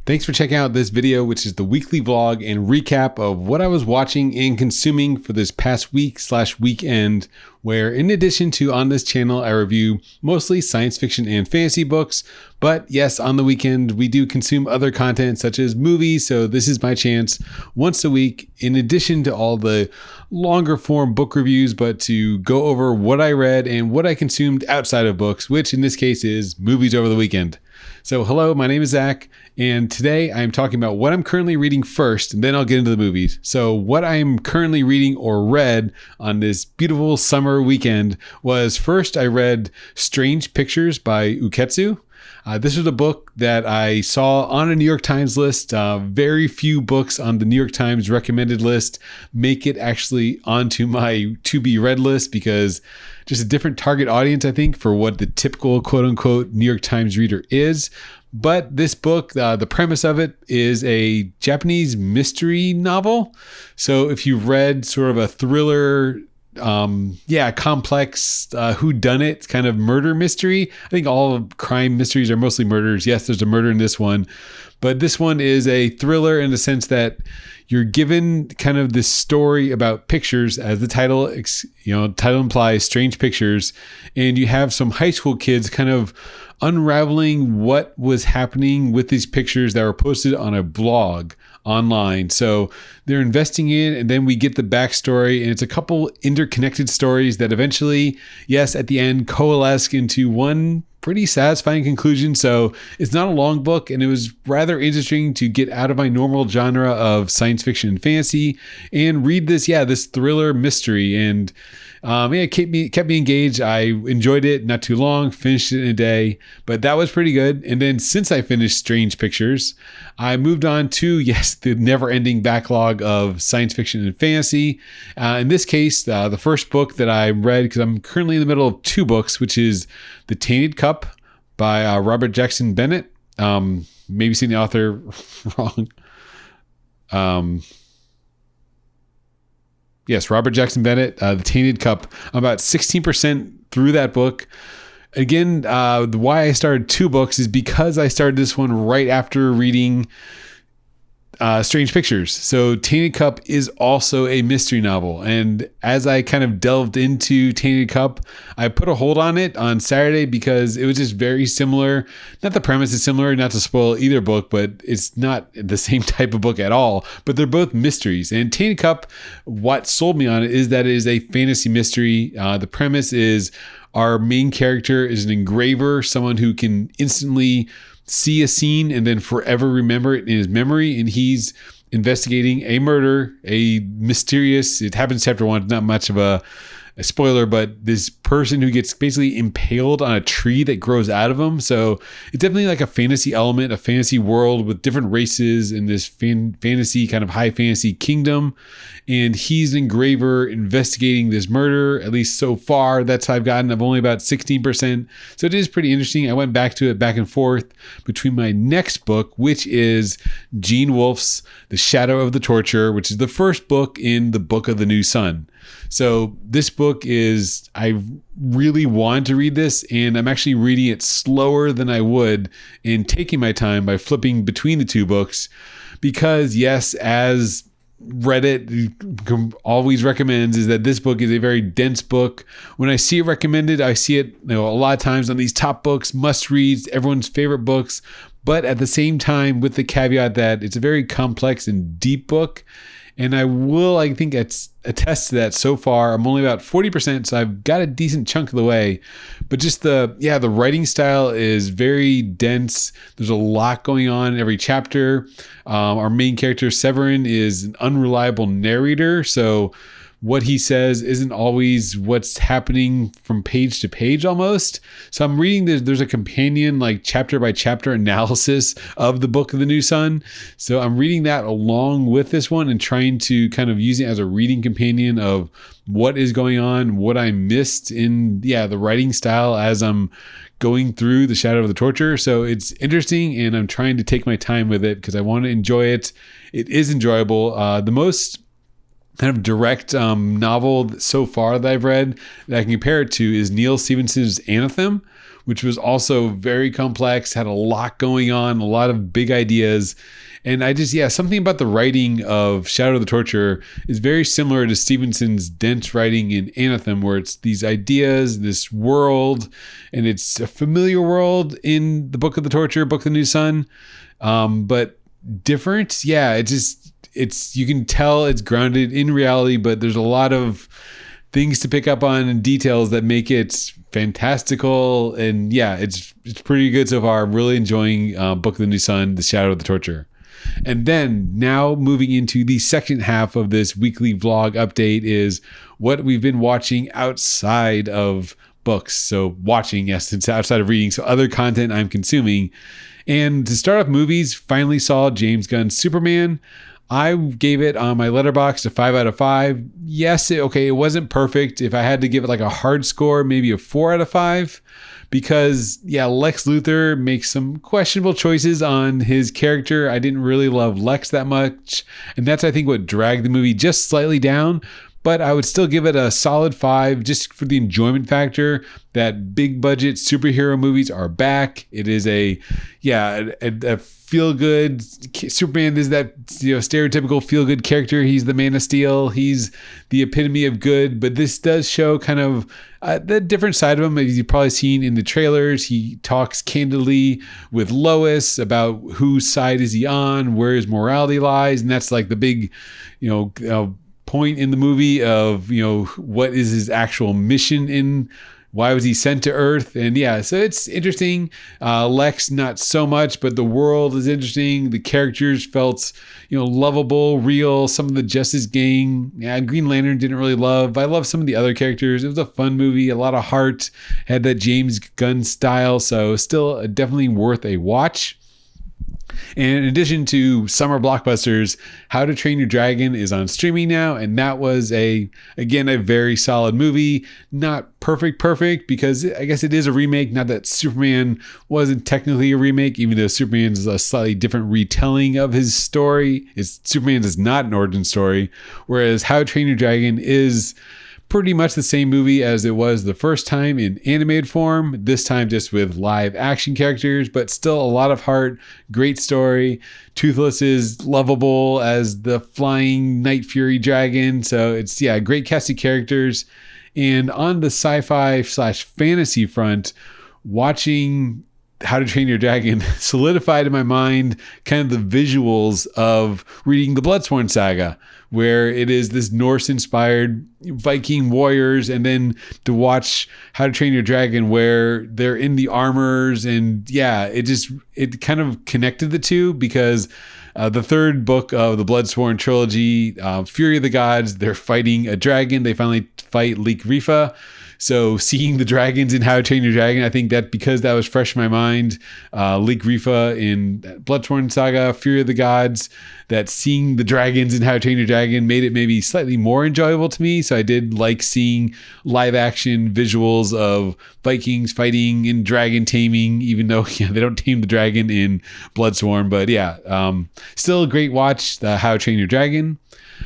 Thanks for checking out this video, which is the weekly vlog and recap of what I was watching and consuming for this past week/weekend, where in addition to on this channel, I review mostly science fiction and fantasy books. But yes, on the weekend, we do consume other content such as movies. So this is my chance once a week, in addition to all the longer form book reviews, but to go over what I read and what I consumed outside of books, which in this case is movies over the weekend. So hello, my name is Zach, and today I'm talking about what I'm currently reading first, and then I'll get into the movies. So what I'm currently reading or read on this beautiful summer weekend was, first I read Strange Pictures by Uketsu. This was a book that I saw on a New York Times list. Very few books on the New York Times recommended list make it actually onto my to-be read list, because just a different target audience, I think, for what the typical quote-unquote New York Times reader is. But this book, the premise of it is a Japanese mystery novel. So if you've read sort of a thriller, complex whodunit kind of murder mystery. I think all crime mysteries are mostly murders. Yes, there's a murder in this one, but this one is a thriller in the sense that you're given kind of this story about pictures, as the title implies, Strange Pictures, and you have some high school kids kind of unraveling what was happening with these pictures that were posted on a blog online. So they're investing in, and then we get the backstory, and it's a couple interconnected stories that eventually, yes, at the end coalesce into one pretty satisfying conclusion. So it's not a long book, and it was rather interesting to get out of my normal genre of science fiction and fantasy and read this thriller mystery. And it kept me engaged. I enjoyed it. Not too long, finished it in a day, but that was pretty good. And then since I finished Strange Pictures, I moved on to, the never-ending backlog of science fiction and fantasy. In this case, the first book that I read, because I'm currently in the middle of two books, which is The Tainted Cup by Robert Jackson Bennett. Maybe seeing the author wrong. Yes, Robert Jackson Bennett, The Tainted Cup. I'm about 16% through that book. Again, why I started two books is because I started this one right after reading Strange Pictures. So Tainted Cup is also a mystery novel. And as I kind of delved into Tainted Cup, I put a hold on it on Saturday because it was just very similar. Not the premise is similar, not to spoil either book, but it's not the same type of book at all. But they're both mysteries. And Tainted Cup, what sold me on it is that it is a fantasy mystery. The premise is our main character is an engraver, someone who can instantly see a scene and then forever remember it in his memory. And he's investigating a murder, it happens chapter 1, not much of a spoiler, but this person who gets basically impaled on a tree that grows out of him. So it's definitely like a fantasy element, a fantasy world with different races in this fantasy kind of high fantasy kingdom. And he's an engraver investigating this murder. At least so far, that's how I've gotten. I'm only about 16%. So it is pretty interesting. I went back to it back and forth between my next book, which is Gene Wolfe's The Shadow of the Torture, which is the first book in the Book of the New Sun. So this book is, I really want to read this, and I'm actually reading it slower than I would and taking my time by flipping between the two books, because yes, as Reddit always recommends, is that this book is a very dense book. When I see it recommended, I see it a lot of times on these top books, must reads, everyone's favorite books, but at the same time with the caveat that it's a very complex and deep book. And I think attest to that so far. I'm only about 40%, so I've got a decent chunk of the way. But just the writing style is very dense. There's a lot going on in every chapter. Our main character, Severin, is an unreliable narrator. So what he says isn't always what's happening from page to page almost. So I'm reading there's a companion like chapter by chapter analysis of the Book of the New Sun. So I'm reading that along with this one and trying to kind of use it as a reading companion of what is going on, what I missed in the writing style as I'm going through The Shadow of the Torture. So it's interesting, and I'm trying to take my time with it because I want to enjoy it. It is enjoyable. The most kind of direct novel so far that I've read that I can compare it to is Neil Stephenson's Anthem, which was also very complex, had a lot going on, a lot of big ideas. And something about the writing of Shadow of the Torture is very similar to Stevenson's dense writing in Anathem, where it's these ideas, this world, and it's a familiar world in the Book of the Torture, Book of the New Sun, but different. Yeah, it's you can tell it's grounded in reality, but there's a lot of things to pick up on and details that make it fantastical. And yeah, it's pretty good so far. I'm really enjoying Book of the New Sun, The Shadow of the Torture. And then now moving into the second half of this weekly vlog update is what we've been watching outside of books. So watching, yes, it's outside of reading. So other content I'm consuming. And to start off movies, finally saw James Gunn's Superman. I gave it on my Letterboxd a 5 out of 5. Yes, it wasn't perfect. If I had to give it like a hard score, maybe a 4 out of 5. Because, yeah, Lex Luthor makes some questionable choices on his character. I didn't really love Lex that much. And that's, I think, what dragged the movie just slightly down. But I would still give it a solid 5 just for the enjoyment factor that big budget superhero movies are back. It is a feel good. Superman is that stereotypical feel good character. He's the Man of Steel. He's the epitome of good. But this does show kind of the different side of him, as you've probably seen in the trailers. He talks candidly with Lois about whose side is he on, where his morality lies, and that's like the big, point in the movie of what is his actual mission in. Why was he sent to Earth? And yeah, so it's interesting. Lex, not so much, but the world is interesting. The characters felt, lovable, real. Some of the Justice Gang, Green Lantern didn't really love. I love some of the other characters. It was a fun movie, a lot of heart, had that James Gunn style. So still definitely worth a watch. And in addition to summer blockbusters, How to Train Your Dragon is on streaming now. And that was a very solid movie. Not perfect because I guess it is a remake. Not that Superman wasn't technically a remake, even though Superman is a slightly different retelling of his story. Superman is not an origin story, whereas How to Train Your Dragon is pretty much the same movie as it was the first time in animated form, this time just with live action characters, but still a lot of heart, great story. Toothless is lovable as the flying Night Fury dragon. So it's, great cast of characters. And on the sci-fi / fantasy front, watching How to Train Your Dragon solidified in my mind kind of the visuals of reading the Bloodsworn saga, where it is this Norse-inspired Viking warriors, and then to watch How to Train Your Dragon where they're in the armors, and it kind of connected the two because the third book of the Bloodsworn trilogy, Fury of the Gods, they're fighting a dragon. They finally fight Leek Rifa. So seeing the dragons in How to Train Your Dragon, I think that because that was fresh in my mind, Leek Rifa in Bloodsworn Saga, Fury of the Gods, that seeing the dragons in How to Train Your Dragon made it maybe slightly more enjoyable to me. So I did like seeing live action visuals of Vikings fighting and dragon taming, even though they don't tame the dragon in Bloodsworn. But still a great watch, the How to Train Your Dragon.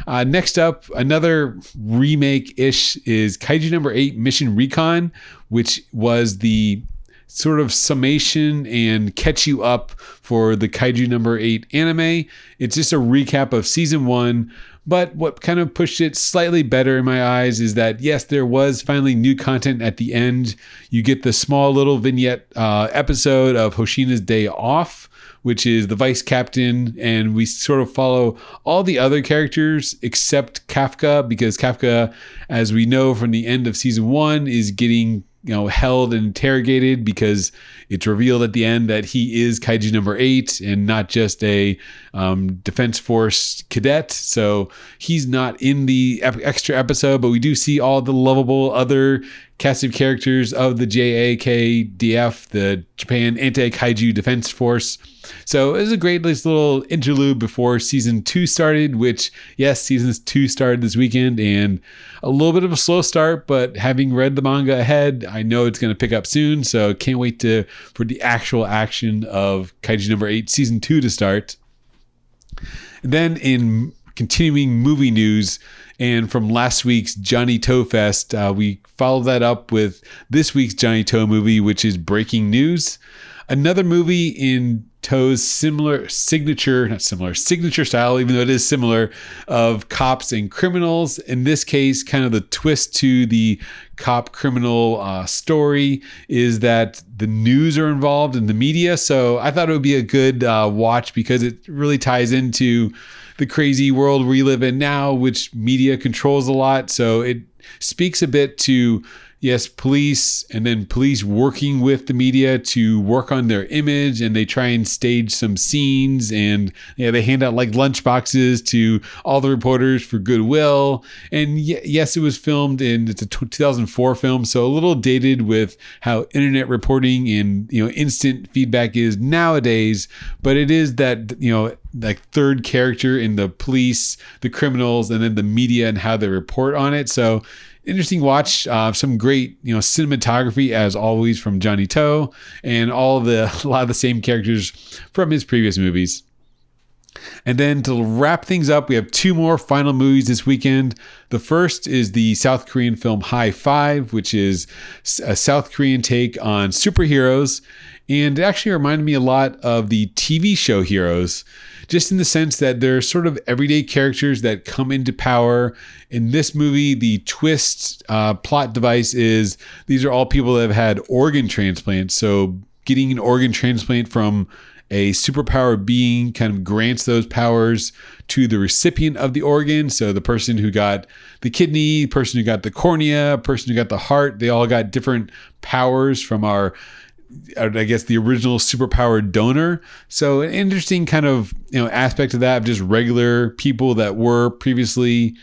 Next up, another remake-ish is Kaiju number 8 Mission Recon, which was the sort of summation and catch you up for the Kaiju number 8 anime. It's just a recap of season 1, but what kind of pushed it slightly better in my eyes is that, yes, there was finally new content at the end. You get the small little vignette episode of Hoshina's Day Off, which is the vice captain, and we sort of follow all the other characters except Kafka, because Kafka, as we know from the end of season 1, is getting held and interrogated because it's revealed at the end that he is Kaiju number 8 and not just a Defense Force cadet. So he's not in the extra episode, but we do see all the lovable other cast of characters of the JAKDF, the Japan Anti-Kaiju Defense Force. So it was a great little interlude before season 2 started, which, yes, season 2 started this weekend, and a little bit of a slow start, but having read the manga ahead, I know it's going to pick up soon, so can't wait for the actual action of Kaiju number 8 season 2 to start. And then in continuing movie news. And from last week's Johnny Toe Fest, we followed that up with this week's Johnny Toe movie, which is Breaking News. Another movie in Toe's signature style, even though it is similar, of cops and criminals. In this case, kind of the twist to the cop criminal story is that the news are involved in the media. So I thought it would be a good watch because it really ties into the crazy world we live in now, which media controls a lot. So it speaks a bit to, yes, police, and then police working with the media to work on their image, and they try and stage some scenes, and they hand out like lunch boxes to all the reporters for goodwill. And yes, it was filmed it's a 2004 film, so a little dated with how internet reporting and instant feedback is nowadays, but it is that like third character in the police, the criminals, and then the media and how they report on it. So interesting watch. Some great cinematography as always from Johnny Toe, and a lot of the same characters from his previous movies. And then to wrap things up, we have two more final movies this weekend. The first is the South Korean film High Five, which is a South Korean take on superheroes. And it actually reminded me a lot of the TV show Heroes, just in the sense that they're sort of everyday characters that come into power. In this movie, the twist plot device is these are all people that have had organ transplants. So getting an organ transplant from a superpowered being kind of grants those powers to the recipient of the organ. So the person who got the kidney, person who got the cornea, person who got the heart, they all got different powers from the original superpowered donor. So an interesting kind of aspect of that, of just regular people that were previously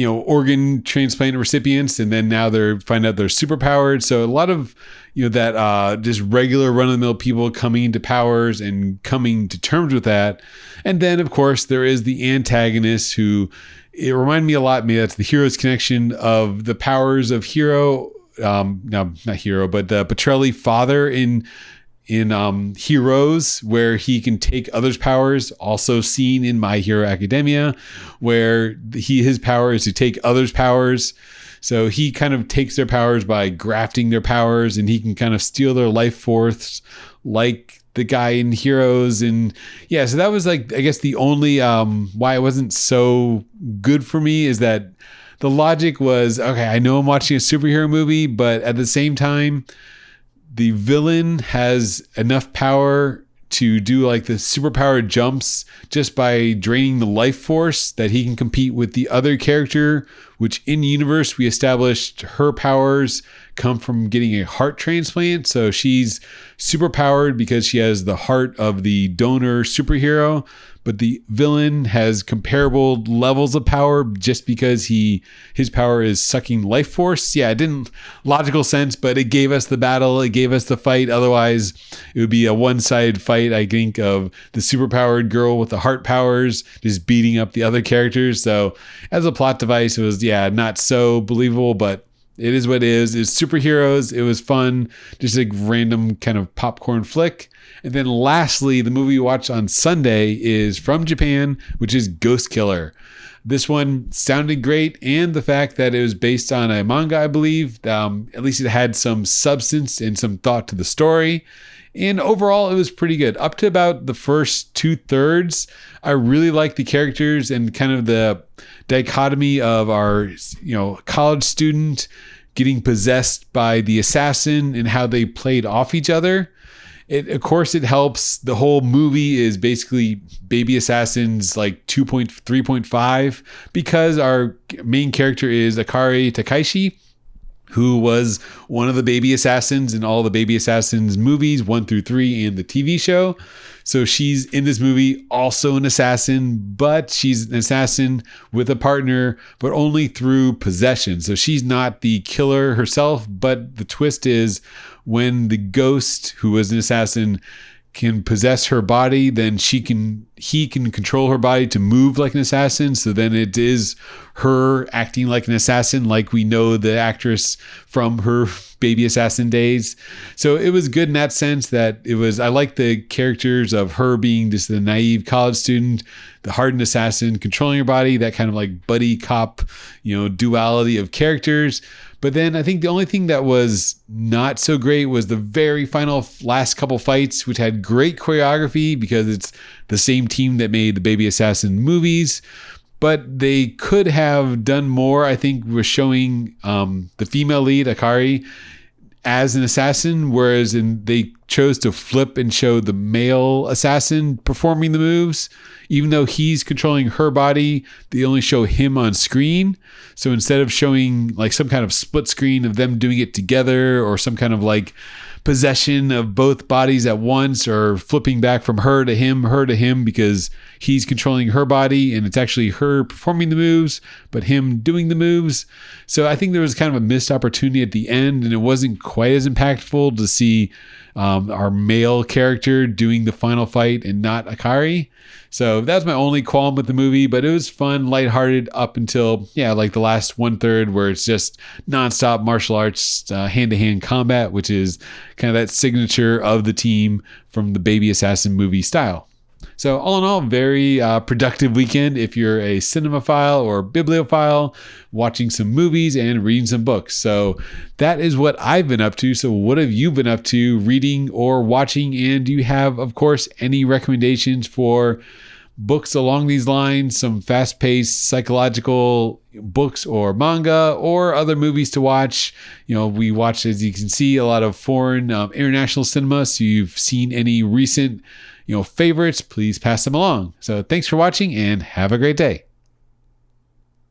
organ transplant recipients, and then now find out they're superpowered. So a lot of that just regular run-of-the-mill people coming into powers and coming to terms with that. And then of course there is the antagonist, who it reminded me a lot. Maybe that's the Hero's connection of the powers of Hero. No, not Hero, but the Petrelli father in Heroes, where he can take others' powers, also seen in My Hero Academia, where his power is to take others' powers. So he kind of takes their powers by grafting their powers, and he can kind of steal their life force like the guy in Heroes. And yeah, so that was I guess the only why it wasn't so good for me is that the logic was, okay, I know I'm watching a superhero movie, but at the same time, the villain has enough power to do the superpowered jumps just by draining the life force, that he can compete with the other character, which in universe we established her powers come from getting a heart transplant. So she's superpowered because she has the heart of the donor superhero, but the villain has comparable levels of power just because his power is sucking life force. Yeah, it didn't logical sense, but it gave us the battle. It gave us the fight. Otherwise, it would be a one-sided fight, I think, of the superpowered girl with the heart powers just beating up the other characters. So as a plot device, it was, not so believable, but it is what it is. It's superheroes. It was fun. Just a random kind of popcorn flick. And then lastly, the movie we watched on Sunday is from Japan, which is Ghost Killer. This one sounded great, and the fact that it was based on a manga, I believe, at least it had some substance and some thought to the story. And overall, it was pretty good. Up to about the first 2/3, I really liked the characters and kind of the dichotomy of our, college student getting possessed by the assassin and how they played off each other. Of course, it helps. The whole movie is basically Baby Assassins 3.5, because our main character is Akari Takaishi, who was one of the baby assassins in all the Baby Assassins movies, 1 through 3, and the TV show. So she's in this movie also an assassin, but she's an assassin with a partner, but only through possession. So she's not the killer herself, but the twist is when the ghost, who was an assassin, can possess her body, then he he can control her body to move like an assassin. So then it is her acting like an assassin, like we know the actress from her baby assassin days. So it was good in that sense that I like the characters of her being just the naive college student, the hardened assassin controlling her body, that kind of like buddy cop, duality of characters. But then I think the only thing that was not so great was the very final last couple fights, which had great choreography because it's the same team that made the Baby Assassin movies. But they could have done more, I think, with showing the female lead, Akari, as an assassin, whereas they chose to flip and show the male assassin performing the moves. Even though he's controlling her body, they only show him on screen. So instead of showing like some kind of split screen of them doing it together, or some kind of like possession of both bodies at once, or flipping back from her to him because he's controlling her body and it's actually her performing the moves, but him doing the moves. So I think there was kind of a missed opportunity at the end, and it wasn't quite as impactful to see our male character doing the final fight and not Akari. So that's my only qualm with the movie, but it was fun, lighthearted up until, like the last 1/3 where it's just nonstop martial arts, hand-to-hand combat, which is kind of that signature of the team from the Baby Assassin movie style. So all in all, very productive weekend if you're a cinemaphile or bibliophile, watching some movies and reading some books. So that is what I've been up to. So what have you been up to reading or watching? And do you have, of course, any recommendations for books along these lines, some fast-paced psychological books or manga or other movies to watch? We watch, as you can see, a lot of foreign international cinema. So you've seen any recent favorites, please pass them along. So thanks for watching and have a great day.